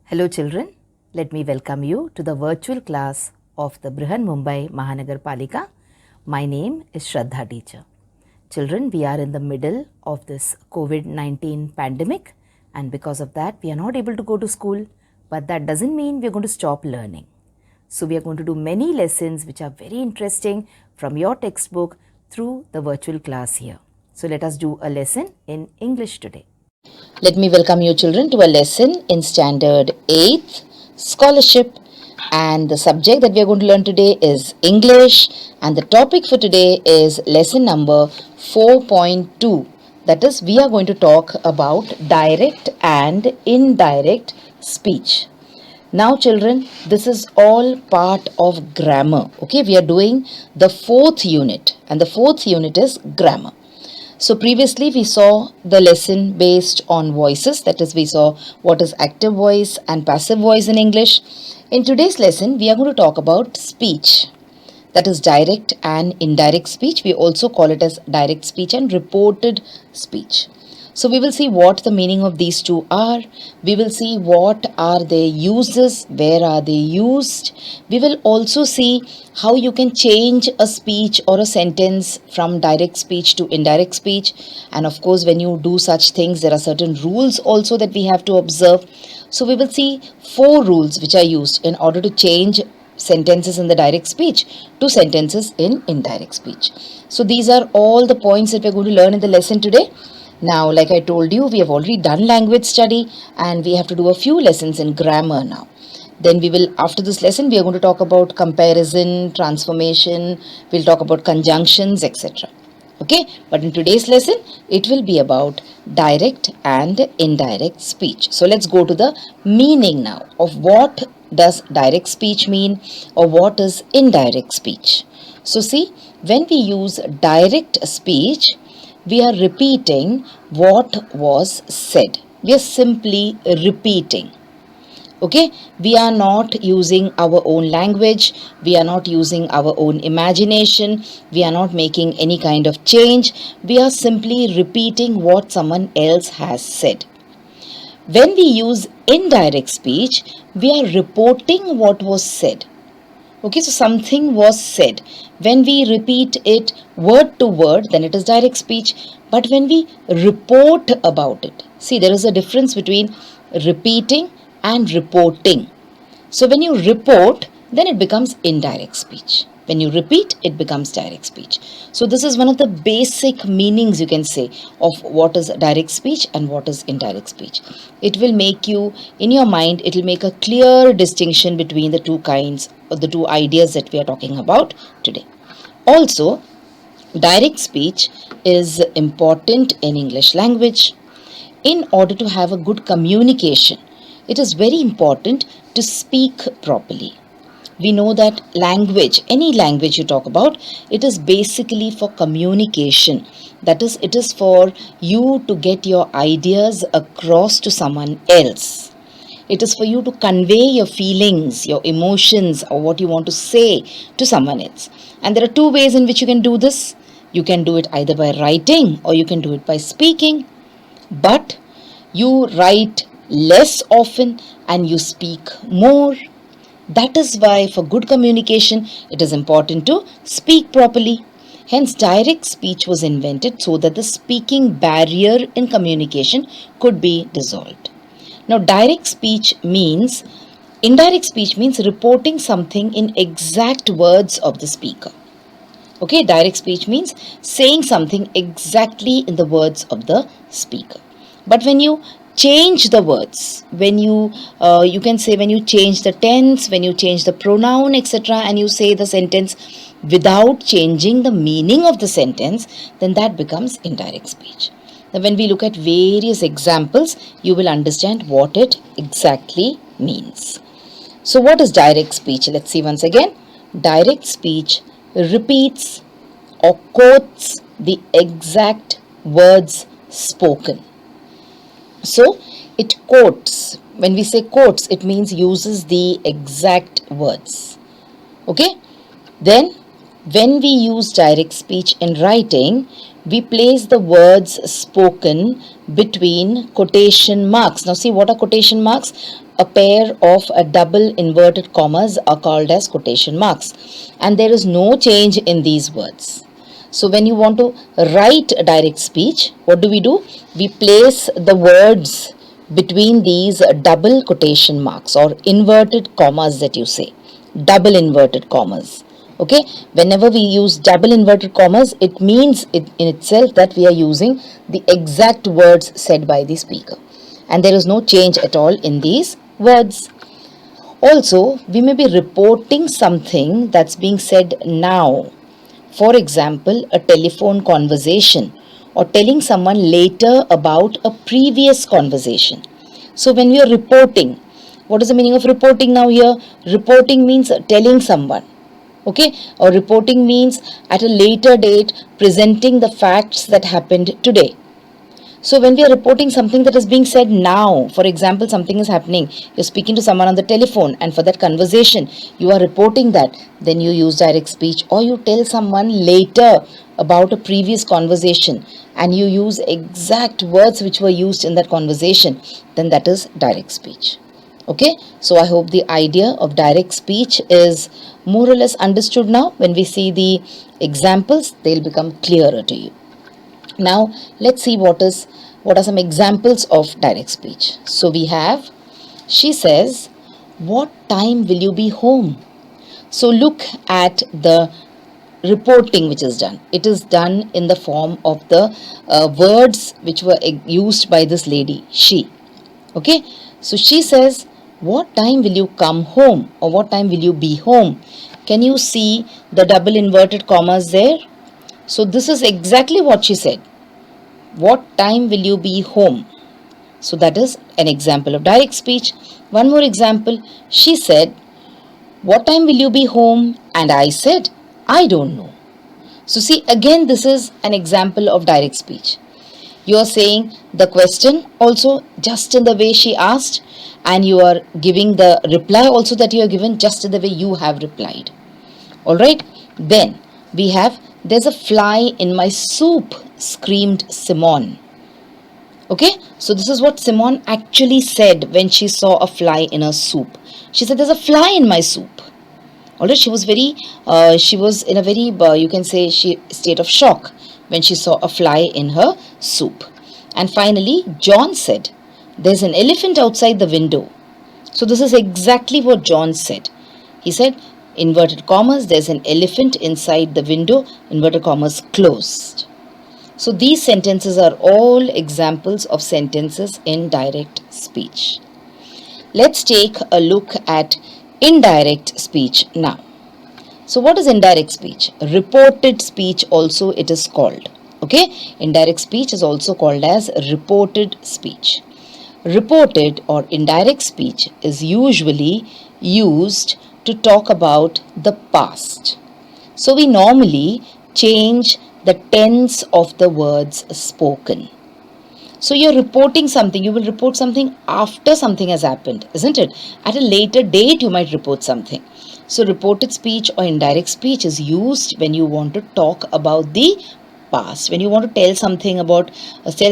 Hello children, let me welcome you to the virtual class of the Brihan Mumbai Mahanagar Palika. My name is Shraddha teacher. Children, we are in the middle of this COVID-19 pandemic and because of that we are not able to go to school, but that doesn't mean we are going to stop learning. So we are going to do many lessons which are very interesting from your textbook through the virtual class here. So let us do a lesson in English today. Let me welcome you children to a lesson in Standard 8th Scholarship, and the subject that we are going to learn today is English, and the topic for today is lesson number 4.2. That is, we are going to talk about direct and indirect speech. Now children, this is all part of grammar. Okay, we are doing the fourth unit and the fourth unit is grammar. So previously we saw the lesson based on voices, that is we saw what is active voice and passive voice in English. In today's lesson we are going to talk about speech, that is direct and indirect speech. We also call it as direct speech and reported speech. So we will see what the meaning of these two are. We will see what are their uses, where are they used. We will also see how you can change a speech or a sentence from direct speech to indirect speech. And of course, when you do such things, there are certain rules also that we have to observe. So we will see 4 rules which are used in order to change sentences in the direct speech to sentences in indirect speech. So these are all the points that we're going to learn in the lesson today. Now, like I told you, we have already done language study and we have to do a few lessons in grammar now. Then we will, after this lesson, we are going to talk about comparison, transformation, we'll talk about conjunctions, etc. Okay, but in today's lesson, it will be about direct and indirect speech. So let's go to the meaning now of what does direct speech mean or what is indirect speech. So see, when we use direct speech, we are repeating what was said. We are simply repeating. Okay, we are not using our own language, we are not using our own imagination, we are not making any kind of change, we are simply repeating what someone else has said. When we use indirect speech, we are reporting what was said. Okay, so something was said. When we repeat it word to word, then it is direct speech. But when we report about it, see, there is a difference between repeating and reporting. So when you report, then it becomes indirect speech. When you repeat, it becomes direct speech. So this is one of the basic meanings, you can say, of what is direct speech and what is indirect speech. It will make you, in your mind, it will make a clear distinction between the two kinds, or the two ideas that we are talking about today. Also, direct speech is important in English language. In order to have a good communication, it is very important to speak properly. We know that language, any language you talk about, it is basically for communication. That is, it is for you to get your ideas across to someone else. It is for you to convey your feelings, your emotions, or what you want to say to someone else. And there are 2 ways in which you can do this. You can do it either by writing or you can do it by speaking. But you write less often and you speak more. That is why for good communication, it is important to speak properly. Hence, direct speech was invented so that the speaking barrier in communication could be dissolved. Now, indirect speech means reporting something in exact words of the speaker. Okay, direct speech means saying something exactly in the words of the speaker. But when you change the words, when you can say when you change the tense, when you change the pronoun, etc., and you say the sentence without changing the meaning of the sentence, then that becomes indirect speech. Now, when we look at various examples, you will understand what it exactly means. So what is direct speech? Let's see once again. Direct speech repeats or quotes the exact words spoken. So it quotes. When we say quotes, it means uses the exact words. Okay? Then when we use direct speech in writing, we place the words spoken between quotation marks. Now see, what are quotation marks? A pair of a double inverted commas are called as quotation marks, and there is no change in these words. So when you want to write a direct speech, what do? We place the words between these double quotation marks or inverted commas that you say. Double inverted commas. Okay, whenever we use double inverted commas, it means it in itself that we are using the exact words said by the speaker, and there is no change at all in these words. Also, we may be reporting something that's being said now. For example, a telephone conversation or telling someone later about a previous conversation. So when we are reporting, what is the meaning of reporting now here? Reporting means telling someone. Okay, or reporting means at a later date presenting the facts that happened today. So when we are reporting something that is being said now, for example, something is happening, you're speaking to someone on the telephone, and for that conversation, you are reporting that, then you use direct speech. Or you tell someone later about a previous conversation and you use exact words which were used in that conversation, then that is direct speech. Okay, so I hope the idea of direct speech is more or less understood now. When we see the examples, they'll become clearer to you. Now let's see what are some examples of direct speech. So we have, she says, what time will you be home? So look at the reporting which is done. It is done in the form of the words which were used by this lady, she. Okay, so she says, what time will you come home, or what time will you be home? Can you see the double inverted commas there? So this is exactly what she said. What time will you be home? So that is an example of direct speech. One more example. She said, what time will you be home? And I said, I don't know. So see, again, this is an example of direct speech. You are saying the question also just in the way she asked, and you are giving the reply also that you are given just in the way you have replied. Alright, then we have, there's a fly in my soup, screamed Simone. Okay, so this is what Simone actually said when she saw a fly in her soup. She said, there's a fly in my soup. Alright, she was in a very, you can say, state of shock when she saw a fly in her soup. And finally, John said, there's an elephant outside the window. So this is exactly what John said. He said, inverted commas, there's an elephant inside the window, inverted commas closed. So these sentences are all examples of sentences in direct speech. Let's take a look at indirect speech now. So what is indirect speech? Reported speech also it is called. Okay, indirect speech is also called as reported speech. Reported or indirect speech is usually used to talk about the past. So we normally change the tense of the words spoken. So you're reporting something, you will report something after something has happened, isn't it? At a later date you might report something. So reported speech or indirect speech is used when you want to talk about the past, when you want to tell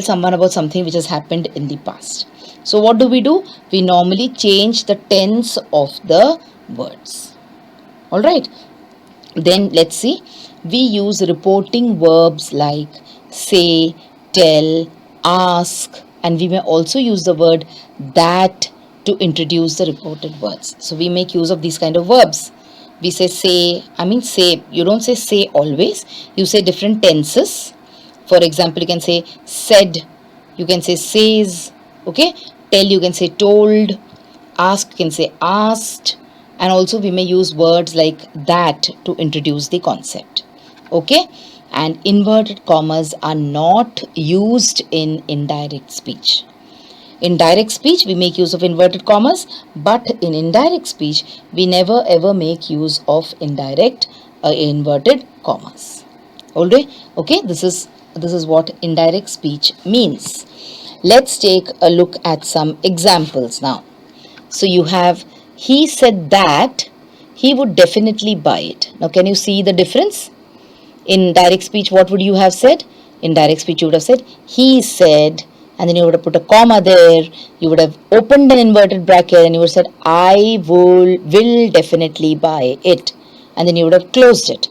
someone about something which has happened in the past. So what do? We normally change the tense of the words. Alright, then let's see. We use reporting verbs like say, tell, ask, and we may also use the word that to introduce the reported words. So we make use of these kind of verbs. We say say, you don't say always, you say different tenses. For example, you can say said, you can say says, okay, tell you can say told, ask you can say asked, and also we may use words like that to introduce the concept. Okay, and inverted commas are not used in indirect speech. In direct speech, we make use of inverted commas, but in indirect speech, we never ever make use of inverted commas. Alright, okay, this is what indirect speech means. Let's take a look at some examples now. So you have, he said that he would definitely buy it. Now can you see the difference? In direct speech, what would you have said? In direct speech, you would have said, he said, and then you would have put a comma there. You would have opened an inverted bracket and you would have said, I will definitely buy it. And then you would have closed it.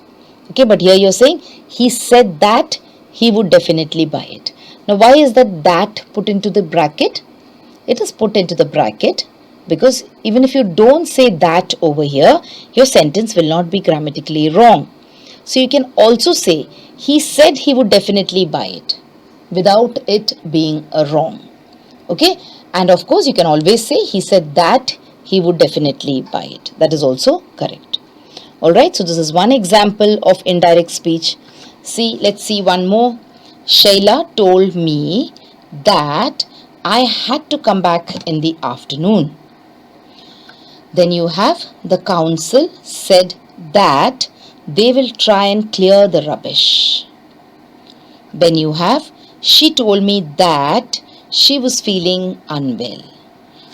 Okay, but here you're saying, he said that he would definitely buy it. Now, why is that put into the bracket? It is put into the bracket because even if you don't say that over here, your sentence will not be grammatically wrong. So you can also say, he said he would definitely buy it without it being a wrong. Okay, and of course you can always say, he said that he would definitely buy it. That is also correct. Alright, so this is one example of indirect speech. Let's see one more. Shayla told me that I had to come back in the afternoon. Then you have, the council said that they will try and clear the rubbish. Then you have, she told me that she was feeling unwell.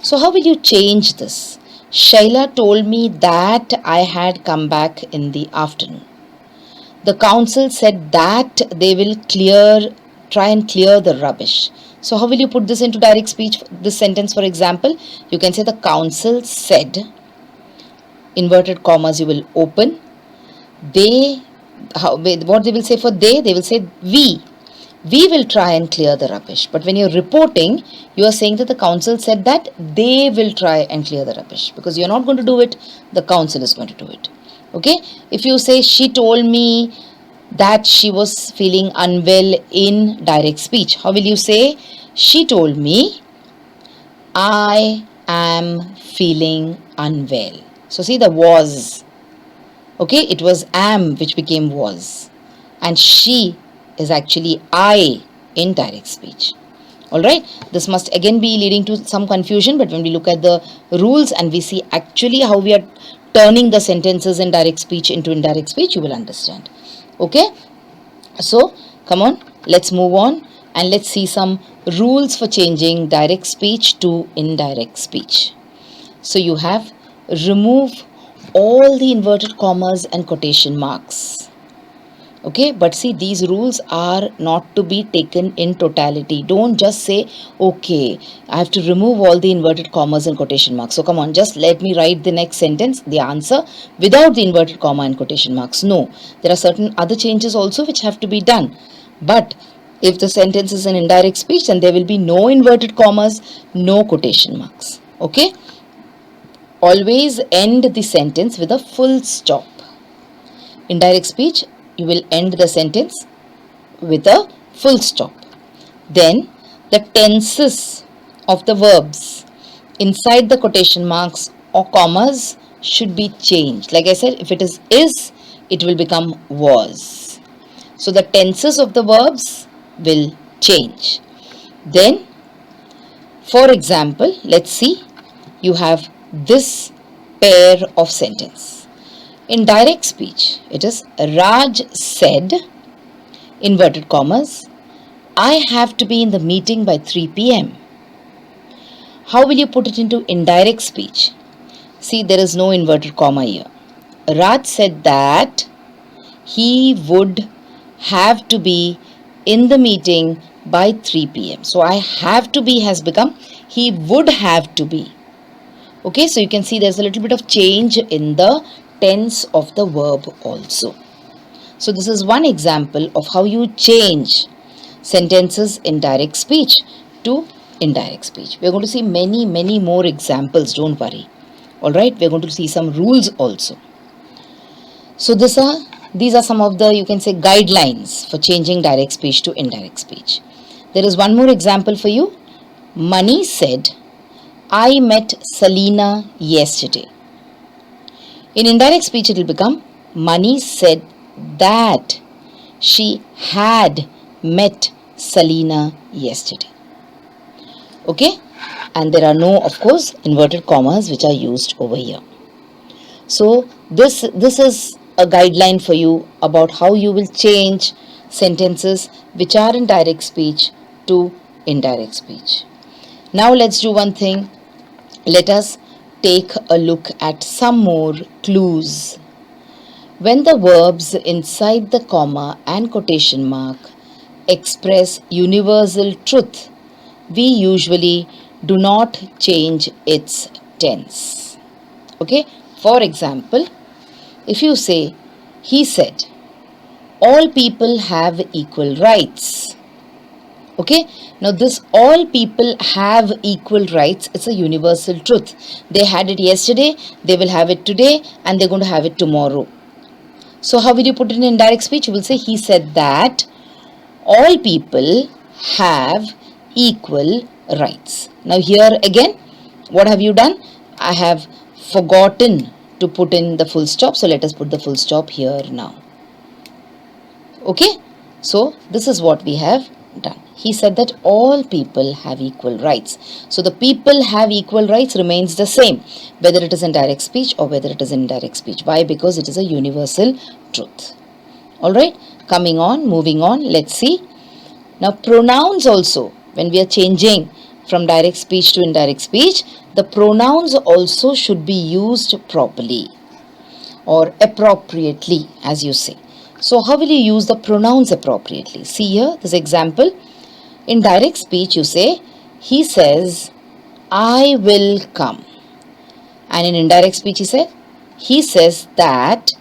So how will you change this? Shayla told me that I had come back in the afternoon. The council said that they will try and clear the rubbish. So how will you put this into direct speech? This sentence, for example, you can say the council said, inverted commas you will open, what they will say for they will say we will try and clear the rubbish. But when you're reporting, you are saying that the council said that they will try and clear the rubbish, because you're not going to do it, the council is going to do it. Okay, if you say she told me that she was feeling unwell in direct speech, how will you say, she told me I am feeling unwell. So see the was, okay, it was am which became was, and she is actually I in direct speech. Alright, this must again be leading to some confusion, but when we look at the rules and we see actually how we are turning the sentences in direct speech into indirect speech, you will understand. Okay, so come on, let's move on and let's see some rules for changing direct speech to indirect speech. So you have, remove all the inverted commas and quotation marks. Okay, but see, these rules are not to be taken in totality. Don't just say, okay, I have to remove all the inverted commas and quotation marks. So come on, just let me write the next sentence, the answer, without the inverted comma and quotation marks. No, there are certain other changes also which have to be done. But if the sentence is an indirect speech, then there will be no inverted commas, no quotation marks. Okay, always end the sentence with a full stop. Indirect speech, you will end the sentence with a full stop. Then the tenses of the verbs inside the quotation marks or commas should be changed. Like I said, if it is, it will become was. So the tenses of the verbs will change. Then, for example, let's see, you have this pair of sentence. In direct speech, it is, Raj said, inverted commas, I have to be in the meeting by 3 p.m. How will you put it into indirect speech? See, there is no inverted comma here. Raj said that he would have to be in the meeting by 3 p.m. So I have to be has become he would have to be. Okay, so you can see there's a little bit of change in the tense of the verb also. So this is one example of how you change sentences in direct speech to indirect speech. We're going to see many more examples, don't worry. Alright, we're going to see some rules also. So these are some of the, you can say, guidelines for changing direct speech to indirect speech. There is one more example for you. Mani said, I met Selena yesterday. In indirect speech, it will become, Mani said that she had met Selena yesterday. Okay, and there are no, of course, inverted commas which are used over here. So this is a guideline for you about how you will change sentences which are in direct speech to indirect speech. Now let's do one thing. Let us take a look at some more clues. When the verbs inside the comma and quotation mark express universal truth, we usually do not change its tense. Okay, for example, if you say, he said, all people have equal rights. Okay, now this all people have equal rights, it's a universal truth. They had it yesterday, they will have it today, and they're going to have it tomorrow. So how will you put it in indirect speech? You will say, he said that all people have equal rights. Now here again, what have you done? I have forgotten to put in the full stop, so let us put the full stop here now. Okay, so this is what we have done. He said that all people have equal rights. So the people have equal rights remains the same, whether it is in direct speech or whether it is indirect speech. Why? Because it is a universal truth. Alright, coming on, moving on, let's see. Now pronouns also, when we are changing from direct speech to indirect speech, the pronouns also should be used properly or appropriately, as you say. So how will you use the pronouns appropriately? See here, this example. In direct speech, you say, he says, I will come. And in indirect speech, he says that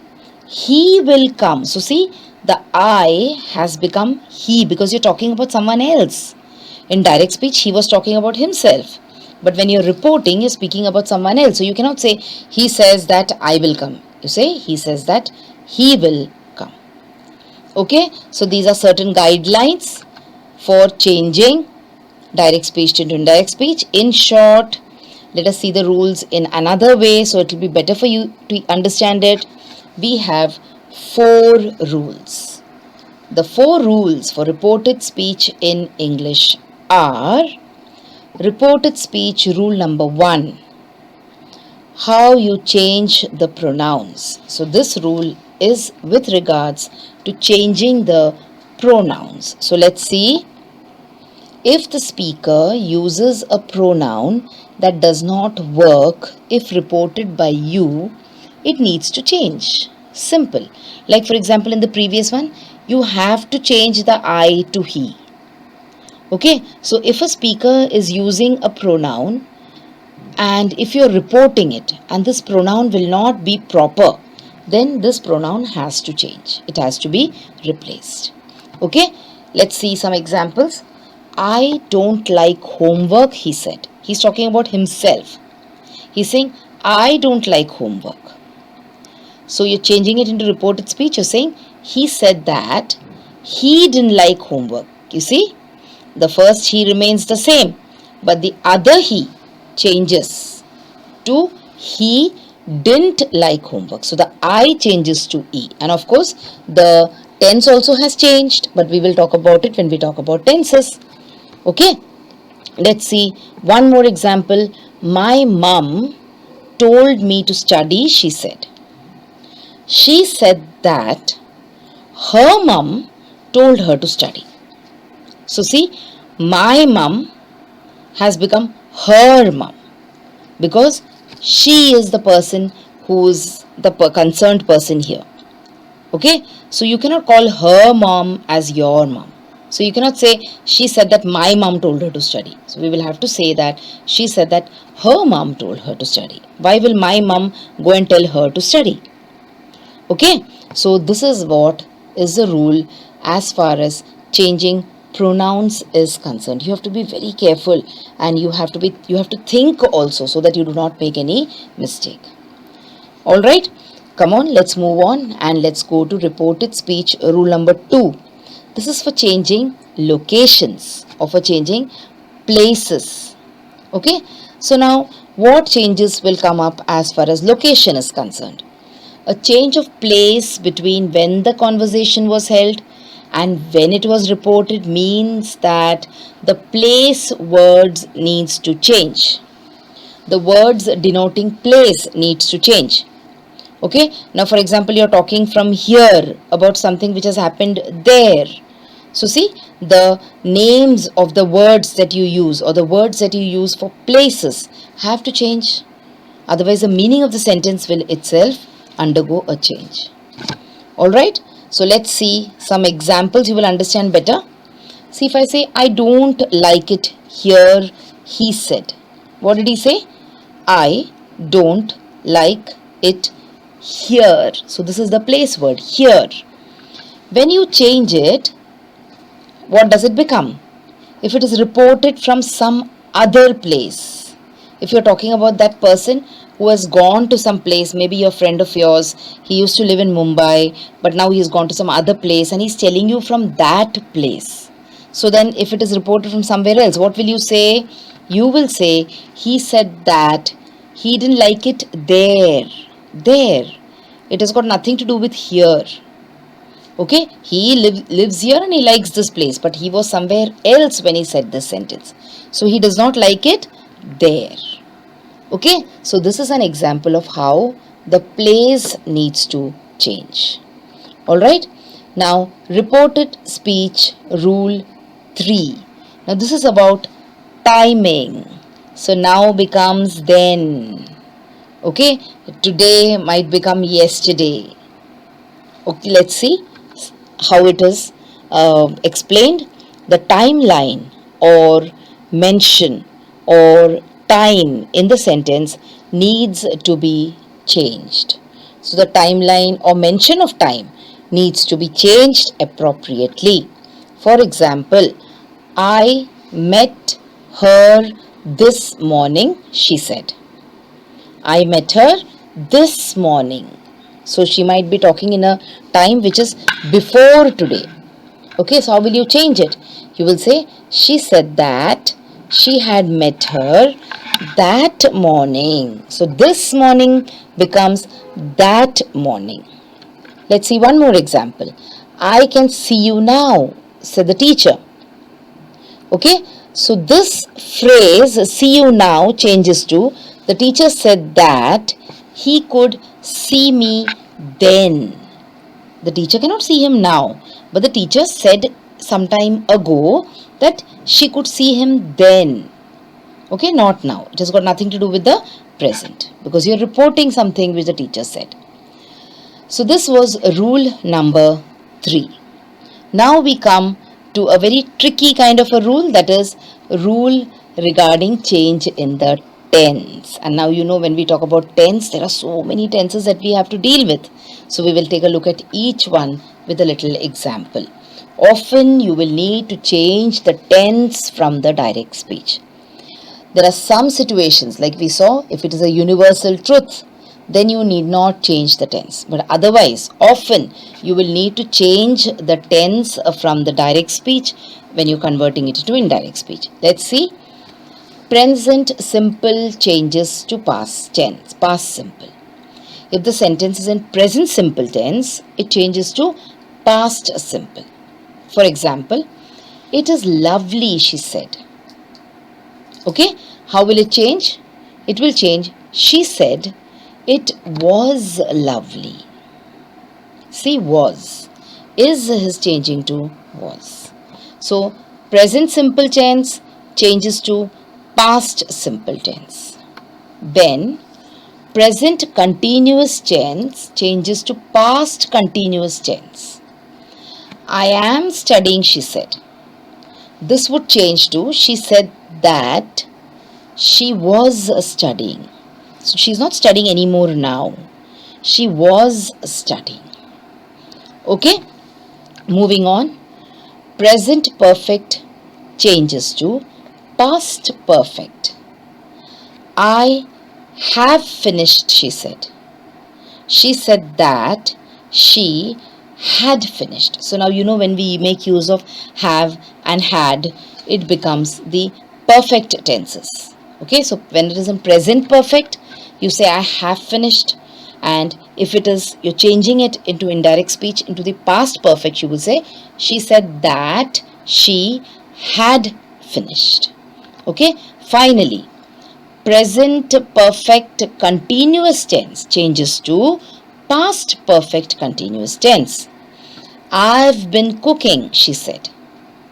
he will come. So see, the I has become he because you're talking about someone else. In direct speech, he was talking about himself. But when you're reporting, you're speaking about someone else. So you cannot say, he says that I will come. You say, he says that he will come. Okay, so these are certain guidelines for changing direct speech into indirect speech. In short, let us see the rules in another way so it will be better for you to understand it. We have 4 rules. The 4 rules for reported speech in English are: reported speech rule number 1, how you change the pronouns. So this rule is with regards to changing the pronouns. So let's see. If the speaker uses a pronoun that does not work if reported by you, it needs to change. Simple. Like for example, in the previous one, you have to change the I to he. Okay, so if a speaker is using a pronoun and if you're reporting it and this pronoun will not be proper, then this pronoun has to change. It has to be replaced. Okay, let's see some examples. I don't like homework, he said. He's talking about himself. He's saying, I don't like homework. So you're changing it into reported speech. You're saying, he said that he didn't like homework. You see, the first he remains the same, but the other he changes to he didn't like homework. So the I changes to E. And of course, the tense also has changed, but we will talk about it when we talk about tenses. Okay, let's see one more example. My mum told me to study, she said. She said that her mum told her to study. So see, my mum has become her mum because she is the person who is the concerned person here. Okay, so you cannot call her mom as your mom. So you cannot say, she said that my mom told her to study. So we will have to say that she said that her mom told her to study. Why will my mom go and tell her to study? Okay, so this is what is the rule as far as changing pronouns is concerned. You have to be very careful and you have to think also so that you do not make any mistake. All right, come on, let's move on and let's go to reported speech rule number 2. This is for changing locations or for changing places. Okay, so now what changes will come up as far as location is concerned? A change of place between when the conversation was held and when it was reported means that the place words needs to change. The words denoting place needs to change. Okay, now for example, you're talking from here about something which has happened there. So see, the names of the words that you use or the words that you use for places have to change. Otherwise, the meaning of the sentence will itself undergo a change. Alright, so let's see some examples you will understand better. See, if I say, I don't like it here, he said. What did he say? I don't like it here. So this is the place word, here. When you change it, what does it become? If it is reported from some other place, if you're talking about that person who has gone to some place, maybe a friend of yours, he used to live in Mumbai, but now he's gone to some other place and he's telling you from that place. So then if it is reported from somewhere else, what will you say? You will say, he said that he didn't like it there. There. It has got nothing to do with here. Okay, he lives here and he likes this place, but he was somewhere else when he said this sentence. So he does not like it there. Okay, so this is an example of how the place needs to change. Alright, now reported speech rule 3. Now this is about timing. So now becomes then. Okay, today might become yesterday. Okay, let's see how it is explained. The timeline or mention or time in the sentence needs to be changed. So the timeline or mention of time needs to be changed appropriately. For example, I met her this morning, she said. I met her this morning. So she might be talking in a time which is before today. Okay, so how will you change it? You will say, she said that she had met her that morning. So this morning becomes that morning. Let's see one more example. I can see you now, said the teacher. Okay, so this phrase, see you now, changes to, the teacher said that he could see me then. The teacher cannot see him now, but the teacher said some time ago that she could see him then. Okay, not now. It has got nothing to do with the present because you're reporting something which the teacher said. So this was rule number 3. Now we come to a very tricky kind of a rule, that is rule regarding change in the tense. And now you know when we talk about tense, there are so many tenses that we have to deal with. So we will take a look at each one with a little example. Often you will need to change the tense from the direct speech. There are some situations like we saw, if it is a universal truth, then you need not change the tense. But otherwise, often you will need to change the tense from the direct speech when you're converting it to indirect speech. Let's see. Present simple changes to past tense, past simple. If the sentence is in present simple tense, it changes to past simple. For example, it is lovely, she said. Okay, how will it change? It will change, she said, it was lovely. See, was. Is is changing to was. So, present simple tense changes to past simple tense. Then, present continuous tense changes to past continuous tense. I am studying, she said. This would change to, she said that she was studying. So she's not studying anymore now. She was studying. Okay, moving on. Present perfect changes to past perfect. I have finished, she said. She said that she had finished. So now you know when we make use of have and had, it becomes the perfect tenses. Okay, so when it is in present perfect, you say I have finished, and if it is, you're changing it into indirect speech into the past perfect, you will say she said that she had finished. Okay, finally, present perfect continuous tense changes to past perfect continuous tense. I've been cooking, she said.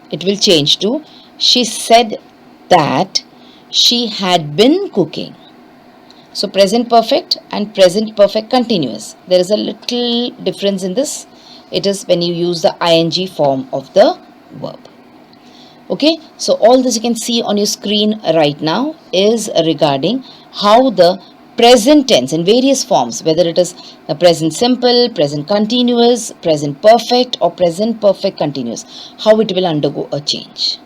It will change to she said that she had been cooking. So present perfect and present perfect continuous. There is a little difference in this. It is when you use the ing form of the verb. Okay, so all this you can see on your screen right now is regarding how the present tense in various forms, whether it is a present simple, present continuous, present perfect or present perfect continuous, how it will undergo a change.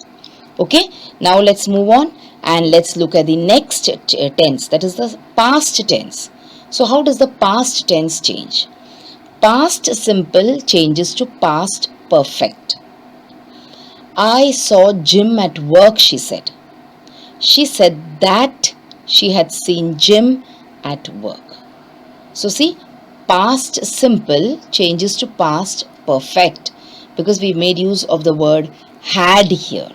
Okay, now let's move on and let's look at the next tense, that is the past tense. So how does the past tense change? Past simple changes to past perfect. I saw Jim at work, she said. She said that she had seen Jim at work. So see, past simple changes to past perfect because we made use of the word had here.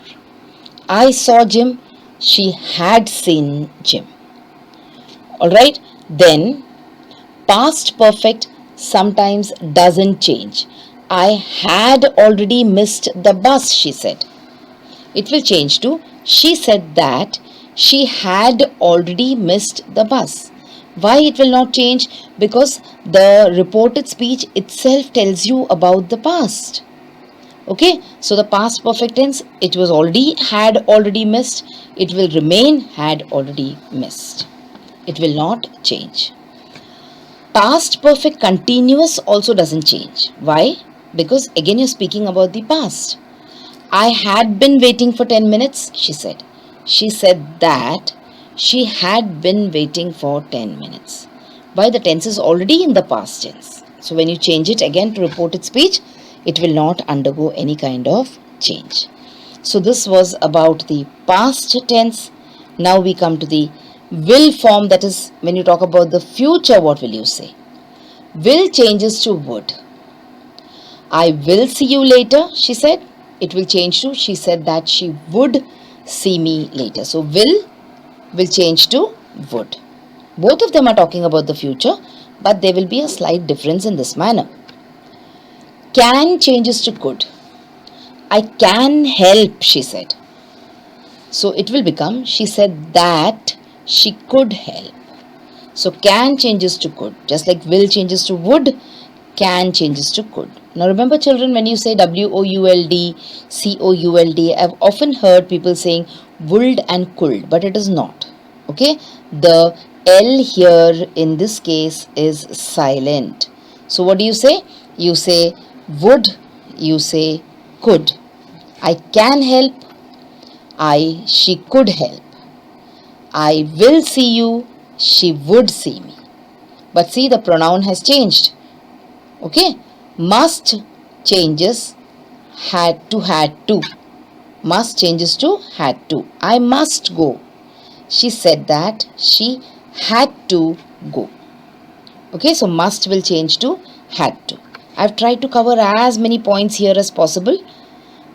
I saw Jim, she had seen Jim. Alright, then past perfect sometimes doesn't change. I had already missed the bus, she said. It will change to she said that she had already missed the bus. Why it will not change? Because the reported speech itself tells you about the past. Okay, so the past perfect tense, it was had already missed. It will remain had already missed. It will not change. Past perfect continuous also doesn't change. Why? Because again you're speaking about the past. I had been waiting for 10 minutes, she said. She said that she had been waiting for 10 minutes. Why? The tense is already in the past tense. So when you change it again to reported speech, it will not undergo any kind of change. So this was about the past tense. Now we come to the will form, that is when you talk about the future, what will you say? Will changes to would. I will see you later, she said. It will change to she said that she would see me later. So will change to would. Both of them are talking about the future, but there will be a slight difference in this manner. Can changes to could. I can help, she said. So it will become she said that she could help. So can changes to could. Just like will changes to would, can changes to could. Now remember children, when you say W-O-U-L-D, C-O-U-L-D, I've often heard people saying would and could, but it is not. Okay, the L here in this case is silent. So what do you say? You say would, you say could. I can help, she could help. I will see you, she would see me. But see, the pronoun has changed. Okay, must changes had to. Must changes to had to. I must go. She said that she had to go. Okay, so must will change to had to. I've tried to cover as many points here as possible.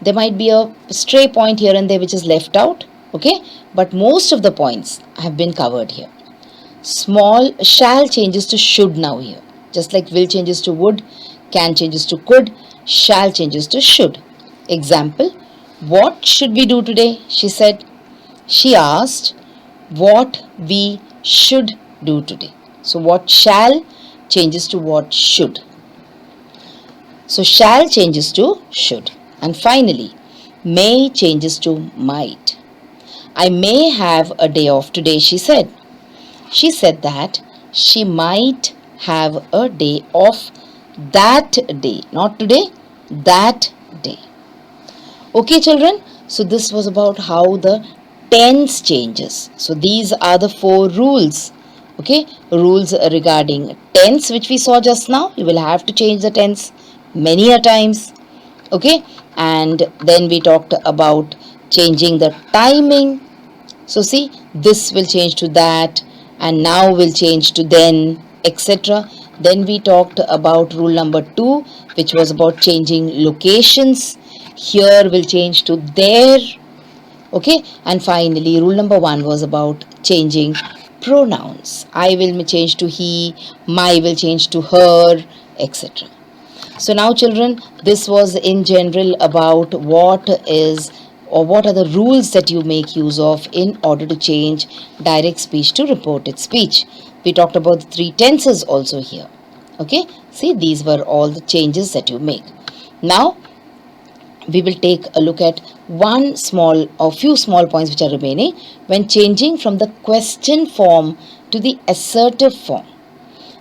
There might be a stray point here and there which is left out. Okay, but most of the points have been covered here. Small shall changes to should now here. Just like will changes to would, can changes to could, shall changes to should. Example, what should we do today? She said. She asked what we should do today. So what shall changes to what should. So shall changes to should. And finally, may changes to might. I may have a day off today, she said. She said that she might have a day off that day. Not today, that day. Okay, children. So this was about how the tense changes. So these are the 4 rules. Okay, rules regarding tense which we saw just now. You will have to change the tense many a times. Okay, and then we talked about changing the timing. So see, this will change to that, and now will change to then, etc. Then we talked about rule number 2, which was about changing locations. Here will change to there. Okay, and finally rule number 1 was about changing pronouns. I will change to he, my will change to her, etc. So now children, this was in general about what are the rules that you make use of in order to change direct speech to reported speech. We talked about the 3 tenses also here. Okay, see, these were all the changes that you make. Now we will take a look at few small points which are remaining. When changing from the question form to the assertive form,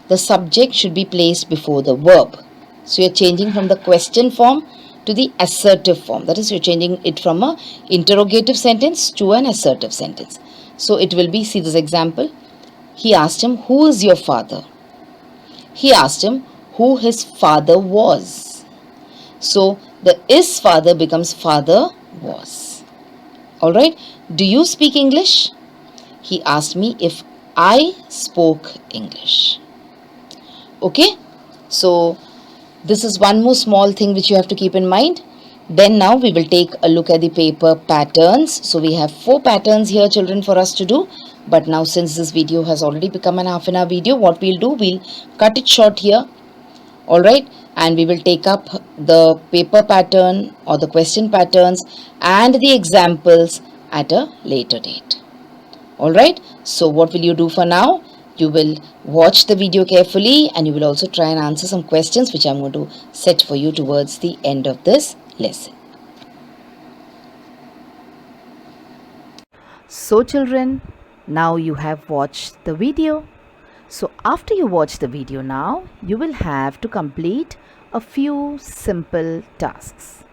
the subject should be placed before the verb. So you're changing from the question form to the assertive form. That is, you're changing it from an interrogative sentence to an assertive sentence. So it will be, see this example. He asked him, who is your father? He asked him who his father was. So the is father becomes father was. Alright. Do you speak English? He asked me if I spoke English. Okay. So this is one more small thing which you have to keep in mind. Then now we will take a look at the paper patterns. So we have 4 patterns here, children, for us to do. But now since this video has already become an half an hour video, what we'll do, we'll cut it short here. Alright, and we will take up the paper pattern or the question patterns and the examples at a later date. Alright, so what will you do for now? You will watch the video carefully and you will also try and answer some questions which I'm going to set for you towards the end of this lesson. So children, now you have watched the video. So after you watch the video now, you will have to complete a few simple tasks.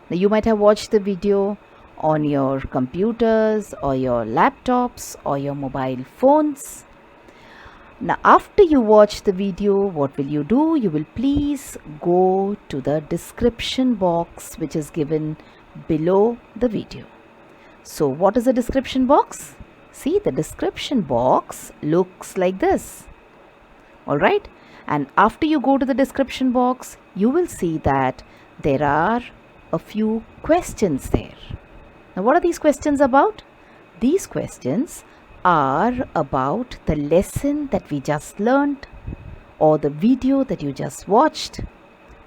Now you might have watched the video on your computers or your laptops or your mobile phones. Now after you watch the video, what will you do? You will please go to the description box which is given below the video. So what is the description box? See, the description box looks like this. Alright, and after you go to the description box, you will see that there are a few questions there. Now what are these questions about? These questions are about the lesson that we just learned or the video that you just watched.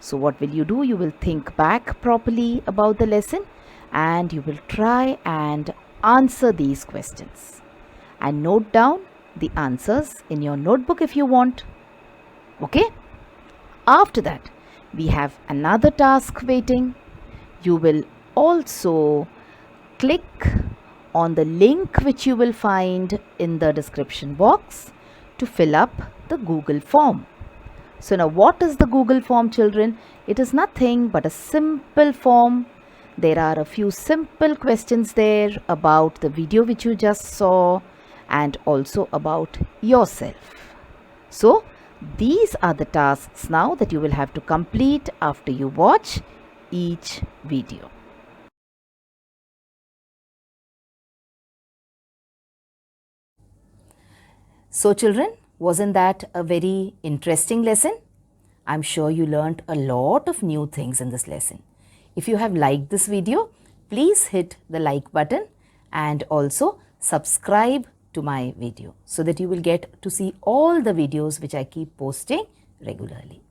So what will you do? You will think back properly about the lesson and you will try and answer these questions. And note down the answers in your notebook if you want. Okay? After that, we have another task waiting. You will also click on the link which you will find in the description box to fill up the Google form. So now what is the Google form, children? It is nothing but a simple form. There are a few simple questions there about the video which you just saw and also about yourself. So these are the tasks now that you will have to complete after you watch each video. So children, wasn't that a very interesting lesson? I'm sure you learned a lot of new things in this lesson. If you have liked this video, please hit the like button and also subscribe to my video so that you will get to see all the videos which I keep posting regularly.